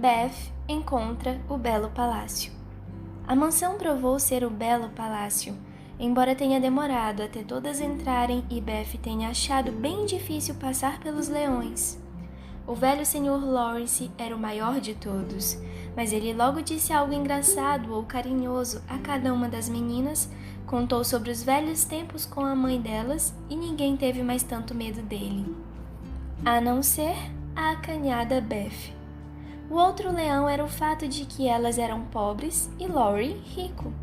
Beth encontra o belo palácio. A mansão provou ser o belo palácio, embora tenha demorado até todas entrarem e Beth tenha achado bem difícil passar pelos leões. O velho Sr. Lawrence era o maior de todos, mas ele logo disse algo engraçado ou carinhoso a cada uma das meninas, contou sobre os velhos tempos com a mãe delas e ninguém teve mais tanto medo dele, a não ser a acanhada Beth. O outro leão era o fato de que elas eram pobres e Laurie rico,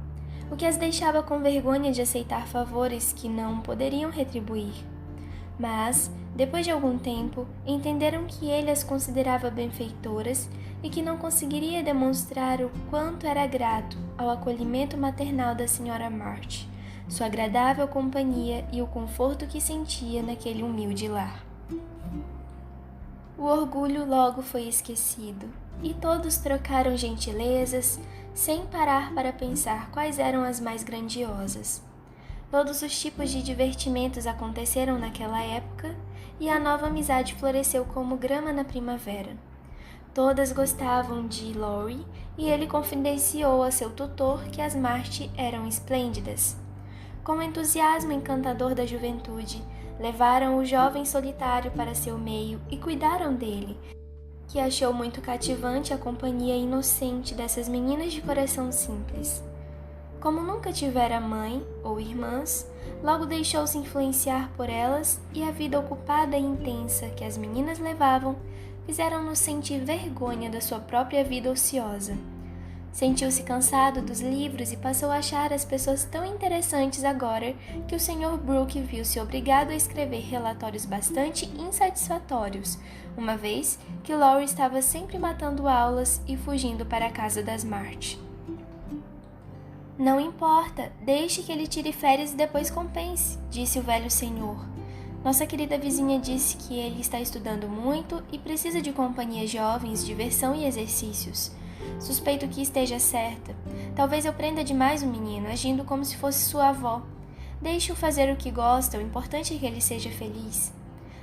o que as deixava com vergonha de aceitar favores que não poderiam retribuir. Mas, depois de algum tempo, entenderam que ele as considerava benfeitoras e que não conseguiria demonstrar o quanto era grato ao acolhimento maternal da Sra. March, sua agradável companhia e o conforto que sentia naquele humilde lar. O orgulho logo foi esquecido, e todos trocaram gentilezas, sem parar para pensar quais eram as mais grandiosas. Todos os tipos de divertimentos aconteceram naquela época, e a nova amizade floresceu como grama na primavera. Todas gostavam de Laurie, e ele confidenciou a seu tutor que as March eram esplêndidas. Com o entusiasmo encantador da juventude, levaram o jovem solitário para seu meio e cuidaram dele, que achou muito cativante a companhia inocente dessas meninas de coração simples. Como nunca tivera mãe ou irmãs, logo deixou-se influenciar por elas e a vida ocupada e intensa que as meninas levavam fizeram-no sentir vergonha da sua própria vida ociosa. Sentiu-se cansado dos livros e passou a achar as pessoas tão interessantes agora que o Sr. Brooke viu-se obrigado a escrever relatórios bastante insatisfatórios, uma vez que Laurie estava sempre matando aulas e fugindo para a casa das March. Não importa, deixe que ele tire férias e depois compense, disse o velho senhor. Nossa querida vizinha disse que ele está estudando muito e precisa de companhia jovens, diversão e exercícios. Suspeito que esteja certa. Talvez eu prenda demais o menino, agindo como se fosse sua avó. Deixe-o fazer o que gosta, o importante é que ele seja feliz.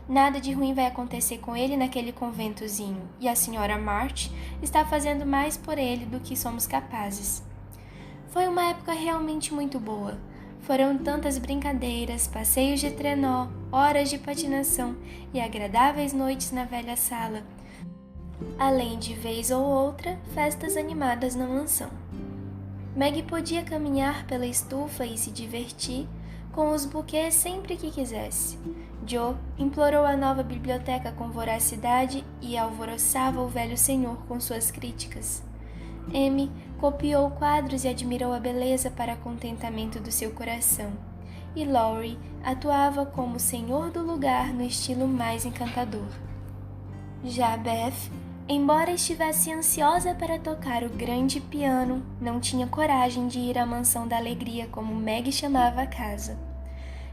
Nada de ruim vai acontecer com ele naquele conventozinho, e a Sra. March está fazendo mais por ele do que somos capazes. Foi uma época realmente muito boa. Foram tantas brincadeiras, passeios de trenó, horas de patinação e agradáveis noites na velha sala, além de vez ou outra, festas animadas na mansão. Maggie podia caminhar pela estufa e se divertir com os buquês sempre que quisesse. Joe implorou a nova biblioteca com voracidade e alvoroçava o velho senhor com suas críticas. Amy copiou quadros e admirou a beleza para contentamento do seu coração. E Laurie atuava como senhor do lugar no estilo mais encantador. Já Beth, embora estivesse ansiosa para tocar o grande piano, não tinha coragem de ir à mansão da alegria, como Maggie chamava a casa.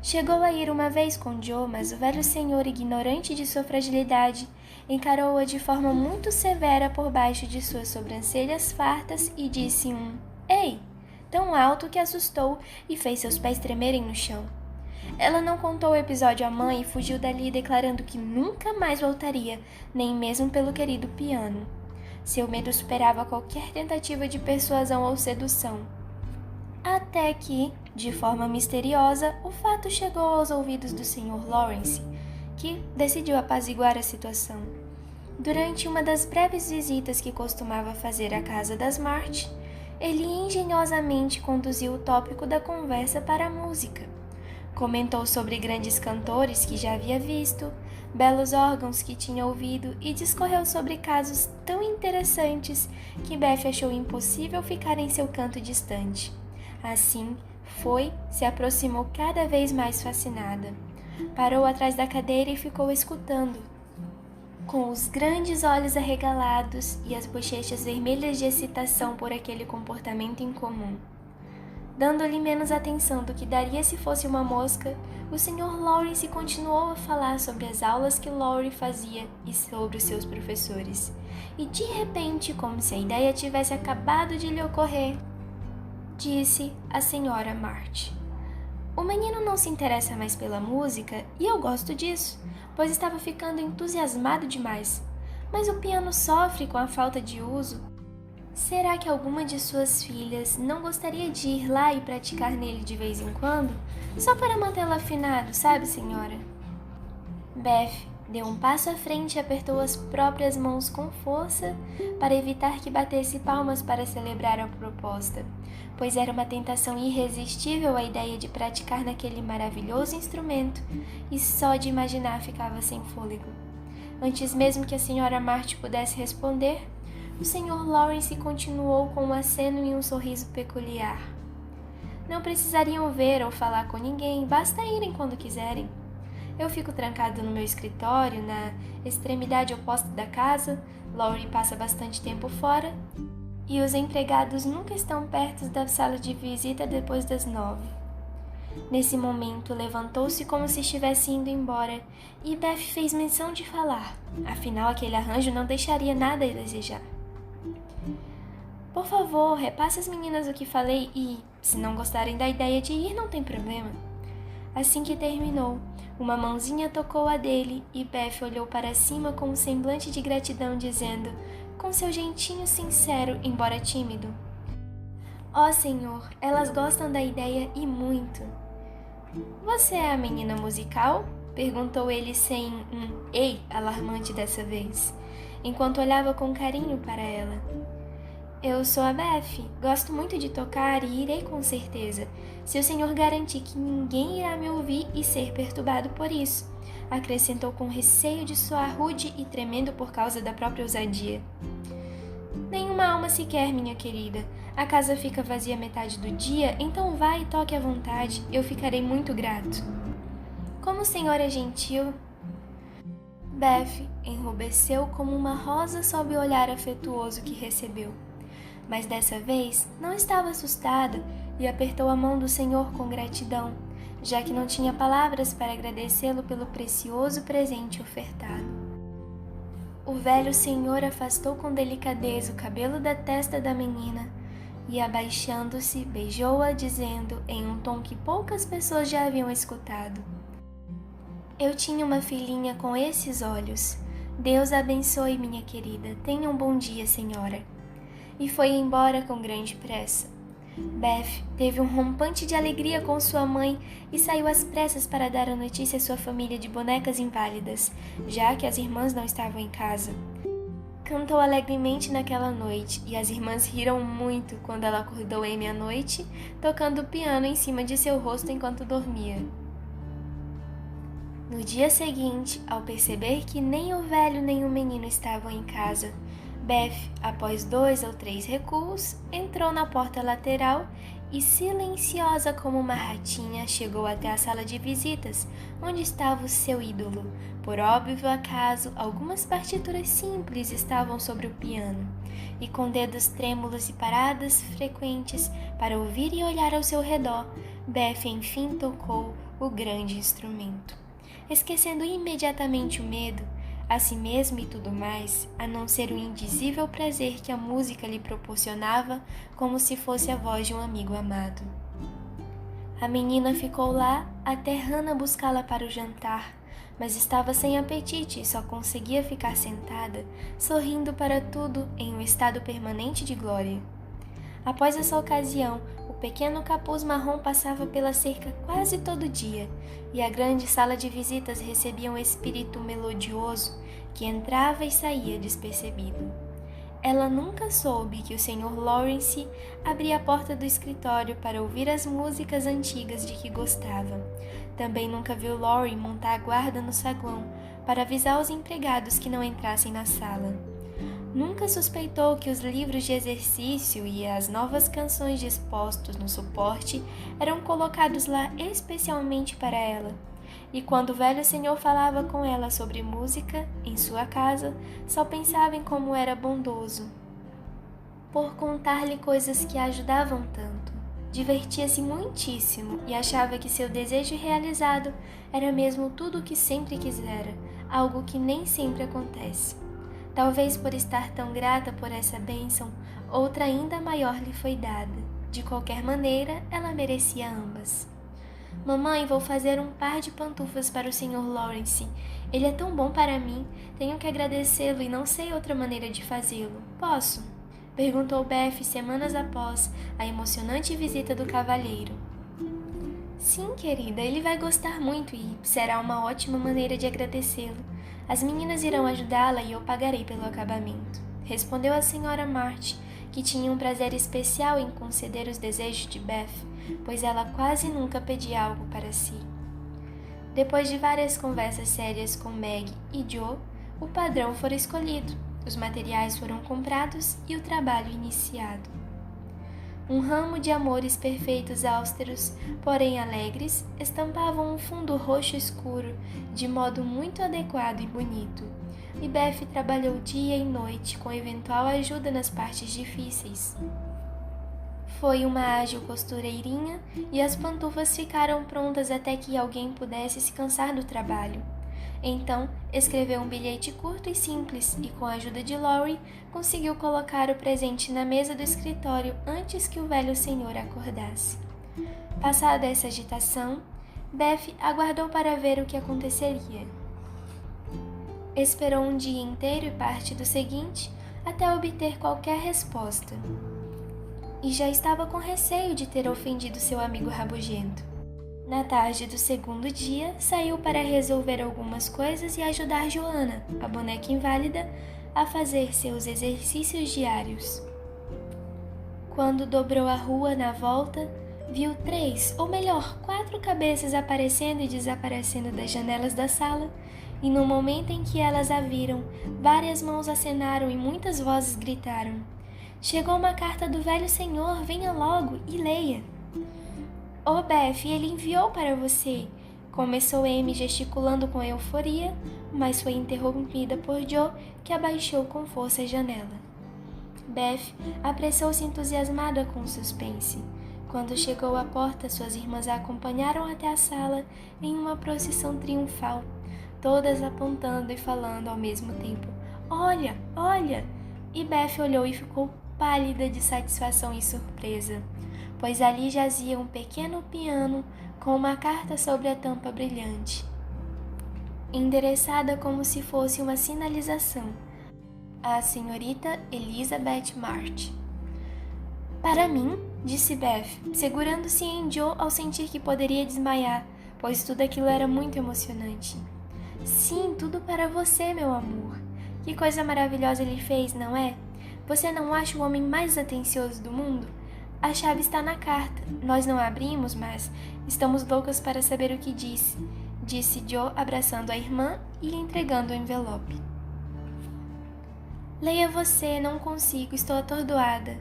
Chegou a ir uma vez com Joe, mas o velho senhor, ignorante de sua fragilidade, encarou-a de forma muito severa por baixo de suas sobrancelhas fartas e disse "Ei!", tão alto que assustou e fez seus pés tremerem no chão. Ela não contou o episódio à mãe e fugiu dali declarando que nunca mais voltaria, nem mesmo pelo querido piano. Seu medo superava qualquer tentativa de persuasão ou sedução. Até que, de forma misteriosa, o fato chegou aos ouvidos do Sr. Lawrence, que decidiu apaziguar a situação. Durante uma das breves visitas que costumava fazer à casa das March, ele engenhosamente conduziu o tópico da conversa para a música. Comentou sobre grandes cantores que já havia visto, belos órgãos que tinha ouvido e discorreu sobre casos tão interessantes que Beth achou impossível ficar em seu canto distante. Assim, se aproximou cada vez mais fascinada. Parou atrás da cadeira e ficou escutando, com os grandes olhos arregalados e as bochechas vermelhas de excitação por aquele comportamento incomum. Dando-lhe menos atenção do que daria se fosse uma mosca, o Sr. Lawrence continuou a falar sobre as aulas que Laurie fazia e sobre os seus professores. E de repente, como se a ideia tivesse acabado de lhe ocorrer, disse a Sra. March: "O menino não se interessa mais pela música e eu gosto disso, pois estava ficando entusiasmado demais. mas o piano sofre com a falta de uso. Será que alguma de suas filhas não gostaria de ir lá e praticar nele de vez em quando? Só para mantê-lo afinado, sabe, senhora? Beth deu um passo à frente e apertou as próprias mãos com força para evitar que batesse palmas para celebrar a proposta, pois era uma tentação irresistível a ideia de praticar naquele maravilhoso instrumento e só de imaginar ficava sem fôlego. Antes mesmo que a senhora Marty pudesse responder, o Sr. Lawrence continuou com um aceno e um sorriso peculiar. Não precisariam ver ou falar com ninguém, basta irem quando quiserem. Eu fico trancado no meu escritório, na extremidade oposta da casa. Laurie passa bastante tempo fora e os empregados nunca estão perto da sala de visita depois das 9. Nesse momento, levantou-se como se estivesse indo embora e Beth fez menção de falar. Afinal, aquele arranjo não deixaria nada a desejar. Por favor, repasse às meninas o que falei e, se não gostarem da ideia de ir, não tem problema. Assim que terminou, uma mãozinha tocou a dele e Beth olhou para cima com um semblante de gratidão, dizendo, com seu jeitinho sincero, embora tímido: "Ó, senhor, elas gostam da ideia e muito." "Você é a menina musical?" perguntou ele sem um "ei" alarmante dessa vez, enquanto olhava com carinho para ela. "Eu sou a Beth. Gosto muito de tocar e irei com certeza, se o senhor garantir que ninguém irá me ouvir e ser perturbado por isso", acrescentou com receio de soar rude e tremendo por causa da própria ousadia. "Nenhuma alma sequer, minha querida. A casa fica vazia metade do dia, então vá e toque à vontade. Eu ficarei muito grato." "Como o senhor é gentil." Beth enrubesceu como uma rosa sob o olhar afetuoso que recebeu. Mas dessa vez não estava assustada e apertou a mão do senhor com gratidão, já que não tinha palavras para agradecê-lo pelo precioso presente ofertado. O velho senhor afastou com delicadeza o cabelo da testa da menina e, abaixando-se, beijou-a, dizendo em um tom que poucas pessoas já haviam escutado: "Eu tinha uma filhinha com esses olhos. Deus a abençoe, minha querida. Tenha um bom dia, senhora." E foi embora com grande pressa. Beth teve um rompante de alegria com sua mãe e saiu às pressas para dar a notícia à sua família de bonecas inválidas, já que as irmãs não estavam em casa. Cantou alegremente naquela noite e as irmãs riram muito quando ela acordou Amy à noite, tocando o piano em cima de seu rosto enquanto dormia. No dia seguinte, ao perceber que nem o velho nem o menino estavam em casa, Beth, após 2 ou 3 recuos, entrou na porta lateral e, silenciosa como uma ratinha, chegou até a sala de visitas, onde estava o seu ídolo. Por óbvio acaso, algumas partituras simples estavam sobre o piano, e com dedos trêmulos e paradas frequentes para ouvir e olhar ao seu redor, Beth enfim tocou o grande instrumento, esquecendo imediatamente o medo, a si mesmo e tudo mais, a não ser o indizível prazer que a música lhe proporcionava, como se fosse a voz de um amigo amado. A menina ficou lá até Hannah buscá-la para o jantar, mas estava sem apetite e só conseguia ficar sentada, sorrindo para tudo em um estado permanente de glória. Após essa ocasião, o pequeno capuz marrom passava pela cerca quase todo dia, e a grande sala de visitas recebia um espírito melodioso que entrava e saía despercebido. Ela nunca soube que o Sr. Lawrence abria a porta do escritório para ouvir as músicas antigas de que gostava. Também nunca viu Laurie montar a guarda no saguão para avisar os empregados que não entrassem na sala. Nunca suspeitou que os livros de exercício e as novas canções dispostos no suporte eram colocados lá especialmente para ela. E quando o velho senhor falava com ela sobre música em sua casa, só pensava em como era bondoso por contar-lhe coisas que a ajudavam tanto. Divertia-se muitíssimo e achava que seu desejo realizado era mesmo tudo o que sempre quisera, algo que nem sempre acontece. Talvez por estar tão grata por essa bênção, outra ainda maior lhe foi dada. De qualquer maneira, ela merecia ambas. Mamãe, vou fazer um par de pantufas para o Sr. Lawrence. Ele é tão bom para mim. Tenho que agradecê-lo e não sei outra maneira de fazê-lo. Posso? Perguntou Beth semanas após a emocionante visita do cavalheiro. Sim, querida, ele vai gostar muito e será uma ótima maneira de agradecê-lo. As meninas irão ajudá-la e eu pagarei pelo acabamento. Respondeu a Sra. March, que tinha um prazer especial em conceder os desejos de Beth, pois ela quase nunca pedia algo para si. Depois de várias conversas sérias com Meg e Joe, o padrão fora escolhido, os materiais foram comprados e o trabalho iniciado. Um ramo de amores perfeitos austeros, porém alegres, estampavam um fundo roxo escuro, de modo muito adequado e bonito. E Beth trabalhou dia e noite com eventual ajuda nas partes difíceis. Foi uma ágil costureirinha e as pantufas ficaram prontas até que alguém pudesse se cansar do trabalho. Então, escreveu um bilhete curto e simples e, com a ajuda de Laurie, conseguiu colocar o presente na mesa do escritório antes que o velho senhor acordasse. Passada essa agitação, Beth aguardou para ver o que aconteceria. Esperou um dia inteiro e parte do seguinte até obter qualquer resposta. E já estava com receio de ter ofendido seu amigo rabugento. Na tarde do segundo dia, saiu para resolver algumas coisas e ajudar Joanna, a boneca inválida, a fazer seus exercícios diários. Quando dobrou a rua na volta, viu 3, ou melhor, 4 cabeças aparecendo e desaparecendo das janelas da sala, e no momento em que elas a viram, várias mãos acenaram e muitas vozes gritaram: "Chegou uma carta do velho senhor, venha logo e leia." "Oh, Beth, ele enviou para você," começou Amy gesticulando com euforia, mas foi interrompida por Joe, que abaixou com força a janela. Beth apressou-se entusiasmada com o suspense. Quando chegou à porta, suas irmãs a acompanharam até a sala em uma procissão triunfal, todas apontando e falando ao mesmo tempo: "Olha, olha!" E Beth olhou e ficou pálida de satisfação e surpresa, pois ali jazia um pequeno piano com uma carta sobre a tampa brilhante, endereçada como se fosse uma sinalização: "A senhorita Elizabeth March." "Para mim?" disse Beth, segurando-se em Joe ao sentir que poderia desmaiar, pois tudo aquilo era muito emocionante. "Sim, tudo para você, meu amor. Que coisa maravilhosa ele fez, não é? Você não acha o homem mais atencioso do mundo? A chave está na carta. Nós não a abrimos, mas estamos loucas para saber o que disse Joe, abraçando a irmã e entregando o envelope. "Leia você, não consigo, estou atordoada."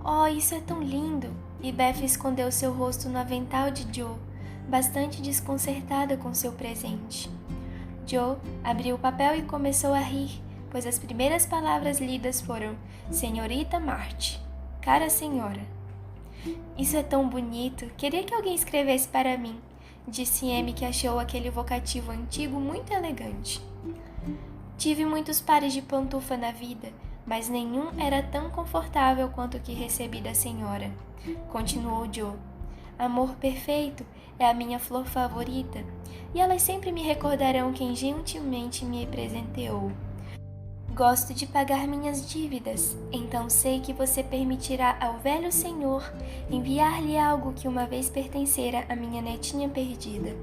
"Oh, isso é tão lindo!" E Beth escondeu seu rosto no avental de Joe, bastante desconcertada com seu presente. Joe abriu o papel e começou a rir, pois as primeiras palavras lidas foram: "Senhorita March, cara senhora." "Isso é tão bonito, queria que alguém escrevesse para mim," disse Amy, que achou aquele vocativo antigo muito elegante. "Tive muitos pares de pantufa na vida, mas nenhum era tão confortável quanto o que recebi da senhora," continuou Joe. "Amor perfeito é a minha flor favorita, e elas sempre me recordarão quem gentilmente me presenteou. Gosto de pagar minhas dívidas, então sei que você permitirá ao velho senhor enviar-lhe algo que uma vez pertencera à minha netinha perdida.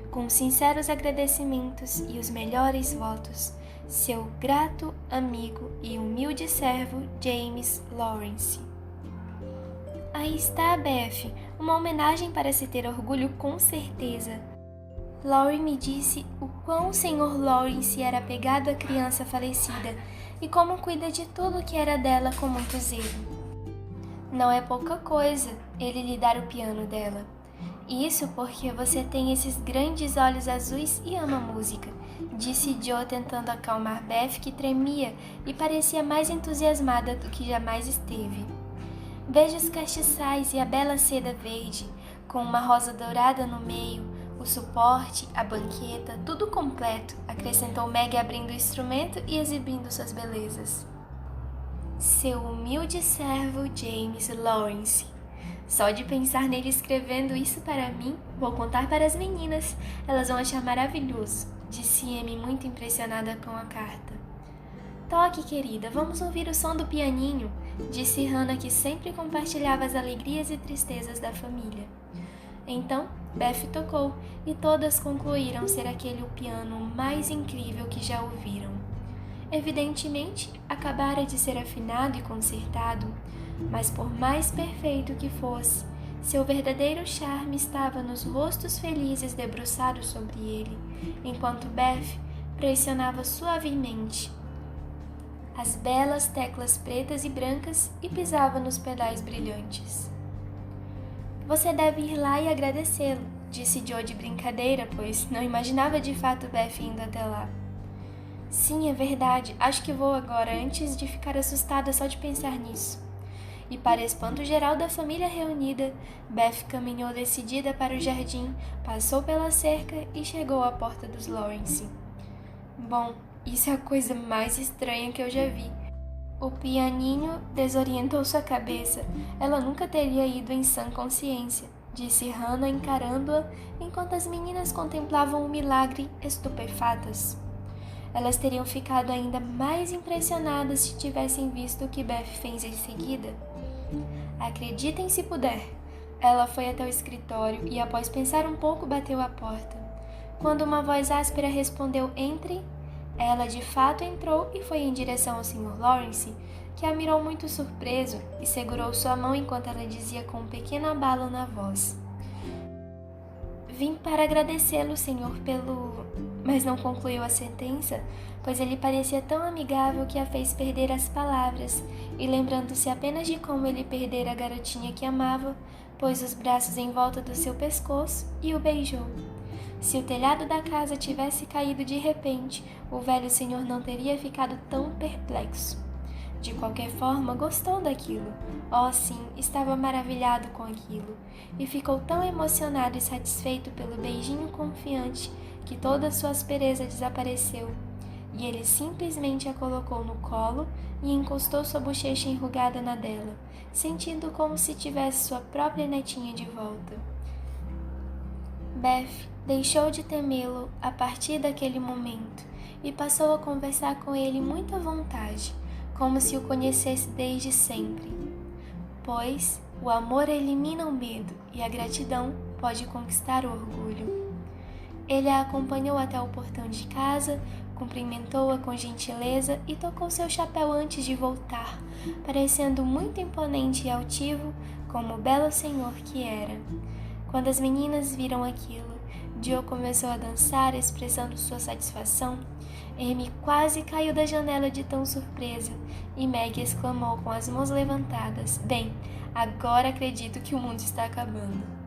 Com sinceros agradecimentos e os melhores votos, seu grato amigo e humilde servo, James Lawrence." Aí está, Beth, uma homenagem para se ter orgulho com certeza. Laurie me disse o quão o Sr. Lawrence era apegado à criança falecida e como cuida de tudo que era dela com muito zelo. Não é pouca coisa ele lhe dar o piano dela. Isso porque você tem esses grandes olhos azuis e ama música, disse Joe, tentando acalmar Beth, que tremia e parecia mais entusiasmada do que jamais esteve. Veja os castiçais e a bela seda verde, com uma rosa dourada no meio, o suporte, a banqueta, tudo completo, acrescentou Meg, abrindo o instrumento e exibindo suas belezas. Seu humilde servo James Lawrence. Só de pensar nele escrevendo isso para mim, Vou contar para as meninas, elas vão achar maravilhoso, disse Amy muito impressionada com a carta. Toque, querida, vamos ouvir o som do pianinho, disse Hannah, que sempre compartilhava as alegrias e tristezas da família. Então, Beth tocou e todas concluíram ser aquele o piano mais incrível que já ouviram. Evidentemente, acabara de ser afinado e consertado, mas por mais perfeito que fosse, seu verdadeiro charme estava nos rostos felizes debruçados sobre ele, enquanto Beth pressionava suavemente as belas teclas pretas e brancas e pisava nos pedais brilhantes. Você deve ir lá e agradecê-lo, disse Joe de brincadeira, pois não imaginava de fato Beth indo até lá. Sim, é verdade, acho que vou agora, antes de ficar assustada só de pensar nisso. E para espanto geral da família reunida, Beth caminhou decidida para o jardim, passou pela cerca e chegou à porta dos Lawrence. Bom, isso é a coisa mais estranha que eu já vi. O pianinho desorientou sua cabeça. Ela nunca teria ido em sã consciência, disse Hannah encarando-a, enquanto as meninas contemplavam o milagre estupefatas. Elas teriam ficado ainda mais impressionadas se tivessem visto o que Beth fez em seguida. Acreditem se puder. Ela foi até o escritório e, após pensar um pouco, bateu à porta. Quando uma voz áspera respondeu "Entre", ela de fato entrou e foi em direção ao Sr. Lawrence, que a mirou muito surpreso e segurou sua mão enquanto ela dizia com um pequeno abalo na voz: Vim para agradecê-lo, senhor, pelo... Mas não concluiu a sentença, pois ele parecia tão amigável que a fez perder as palavras, e lembrando-se apenas de como ele perdera a garotinha que amava, pôs os braços em volta do seu pescoço e o beijou. Se o telhado da casa tivesse caído de repente, o velho senhor não teria ficado tão perplexo. De qualquer forma, gostou daquilo. Oh, sim, estava maravilhado com aquilo. E ficou tão emocionado e satisfeito pelo beijinho confiante que toda sua aspereza desapareceu. E ele simplesmente a colocou no colo e encostou sua bochecha enrugada na dela, sentindo como se tivesse sua própria netinha de volta. Beth deixou de temê-lo a partir daquele momento e passou a conversar com ele muito à vontade, como se o conhecesse desde sempre. Pois o amor elimina o medo e a gratidão pode conquistar o orgulho. Ele a acompanhou até o portão de casa, cumprimentou-a com gentileza e tocou seu chapéu antes de voltar, parecendo muito imponente e altivo, como o belo senhor que era. Quando as meninas viram aquilo, Joe começou a dançar, expressando sua satisfação. Amy quase caiu da janela de tão surpresa, e Meg exclamou com as mãos levantadas: Bem, agora acredito que o mundo está acabando.